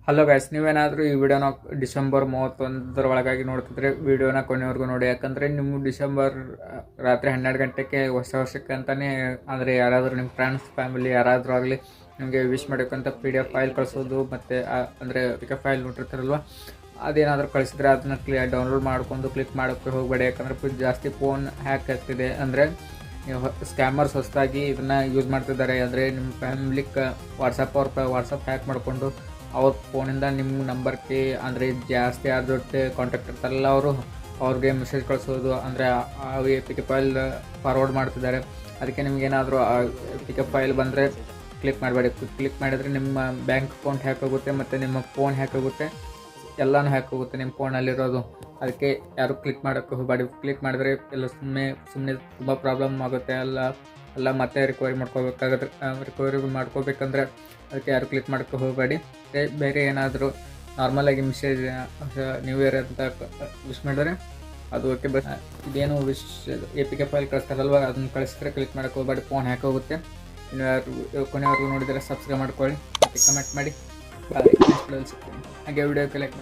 Hello guys, ನೀವೇನಾದರೂ ಈ ವಿಡಿಯೋನ ಡಿಸೆಂಬರ್ 31 ಒಳಗಾಗಿ ನೋಡ್ತಿದ್ರೆ ವಿಡಿಯೋನ ಕೊನೆವರೆಗೂ ನೋಡಿ. ಯಾಕಂದರೆ ನಿಮ್ಮ ಡಿಸೆಂಬರ್ ರಾತ್ರಿ 12 ಗಂಟೆಗೆ ಹೊಸ ವರ್ಷಕ್ಕೆ ಅಂತಲೇ ಅಂದರೆ ಯಾರಾದರೂ ನಿಮ್ಮ ಫ್ರೆಂಡ್ಸ್ ಫ್ಯಾಮಿಲಿ ಯಾರಾದರೂ ಆಗಲಿ ನಿಮಗೆ ವಿಶ್ ಮಾಡೋಕ್ಕಂತ PDF ಫೈಲ್ ಕಳಿಸೋದು ಮತ್ತು ಅಂದರೆ PDF ಫೈಲ್ ನೋಡಿರ್ತಾರಲ್ವ, ಅದೇನಾದರೂ ಕಳಿಸಿದ್ರೆ ಅದನ್ನ ಡೌನ್ಲೋಡ್ ಮಾಡ್ಕೊಂಡು ಕ್ಲಿಕ್ ಮಾಡೋಕ್ಕೆ ಹೋಗಬೇಡಿ. ಯಾಕಂದರೆ ಜಾಸ್ತಿ ಫೋನ್ ಹ್ಯಾಕ್ ಆಗ್ತಿದೆ. ಅಂದರೆ ಸ್ಕ್ಯಾಮರ್ಸ್ ಹೊಸದಾಗಿ ಇದನ್ನು ಯೂಸ್ ಮಾಡ್ತಿದ್ದಾರೆ. ಅಂದರೆ ನಿಮ್ಮ ಫ್ಯಾಮಿಲಿ ವಾಟ್ಸಪ್ ಹ್ಯಾಕ್ ಮಾಡಿಕೊಂಡು ಅವ್ರ ಫೋನಿಂದ ನಿಮ್ಮ ನಂಬರ್ಗೆ ಅಂದರೆ ಜಾಸ್ತಿ ಯಾರ ಜೊತೆ ಕಾಂಟ್ಯಾಕ್ಟ್ ಇರ್ತಾರಲ್ಲ ಅವ್ರಿಗೆ ಮೆಸೇಜ್ ಕಳಿಸೋದು, ಅಂದರೆ ಆ PDF ಫೈಲ್ ಫಾರ್ವರ್ಡ್ ಮಾಡ್ತಿದ್ದಾರೆ. ಅದಕ್ಕೆ ನಿಮಗೇನಾದರೂ PDF ಫೈಲ್ ಬಂದರೆ ಕ್ಲಿಕ್ ಮಾಡಬೇಡಿ. ಕ್ಲಿಕ್ ಮಾಡಿದರೆ ನಿಮ್ಮ ಬ್ಯಾಂಕ್ ಅಕೌಂಟ್ ಹ್ಯಾಕ್ ಆಗುತ್ತೆ ಮತ್ತು ನಿಮ್ಮ ಫೋನ್ ಹ್ಯಾಕ್ ಆಗುತ್ತೆ, ಎಲ್ಲನೂ ಹ್ಯಾಕ್ ಆಗುತ್ತೆ ನಿಮ್ಮ ಫೋನಲ್ಲಿರೋದು. ಅದಕ್ಕೆ ಯಾರು ಕ್ಲಿಕ್ ಮಾಡೋಕ್ಕೆ ಹೋಗಬೇಡಿ. ಕ್ಲಿಕ್ ಮಾಡಿದ್ರೆ ಎಲ್ಲ ಸುಮ್ಮನೆ ತುಂಬ ಪ್ರಾಬ್ಲಮ್ ಆಗುತ್ತೆ. ಎಲ್ಲ ಮತ್ತೆ ರಿಕವರಿ ಮಾಡ್ಕೋಬೇಕಂದ್ರೆ ಅದಕ್ಕೆ ಯಾರು ಕ್ಲಿಕ್ ಮಾಡೋಕ್ಕೆ ಹೋಗಬೇಡಿ. ಬೇರೆ ಏನಾದರೂ ನಾರ್ಮಲಾಗಿ ಮೆಸೇಜ್ ನ್ಯೂ ಇಯರ್ ಅಂತ ವಿಶ್ ಮಾಡಿದ್ರೆ ಅದು ಓಕೆ. ಬಟ್ ಇದೇನು APK ಫೈಲ್ ಕಳಿಸ್ತಾರಲ್ವ, ಅದನ್ನು ಕಳಿಸಿದ್ರೆ ಕ್ಲಿಕ್ ಮಾಡೋಕ್ಕೆ ಹೋಗಬೇಡಿ, ಫೋನ್ ಹ್ಯಾಕ್ ಹೋಗುತ್ತೆ. ಇನ್ನು ಯಾರು ಕೊನೆವರೆಗೂ ನೋಡಿದರೆ ಸಬ್ಸ್ಕ್ರೈಬ್ ಮಾಡ್ಕೊಳ್ಳಿ, ಕಮೆಂಟ್ ಮಾಡಿ. ಬಾಯ್, ನೆಕ್ಸ್ಟ್ ಸಿಗ್ತೀನಿ. ಹಾಗೆ ವಿಡಿಯೋಕ್ಕೆ ಲೈಕ್ ಮಾಡಿ.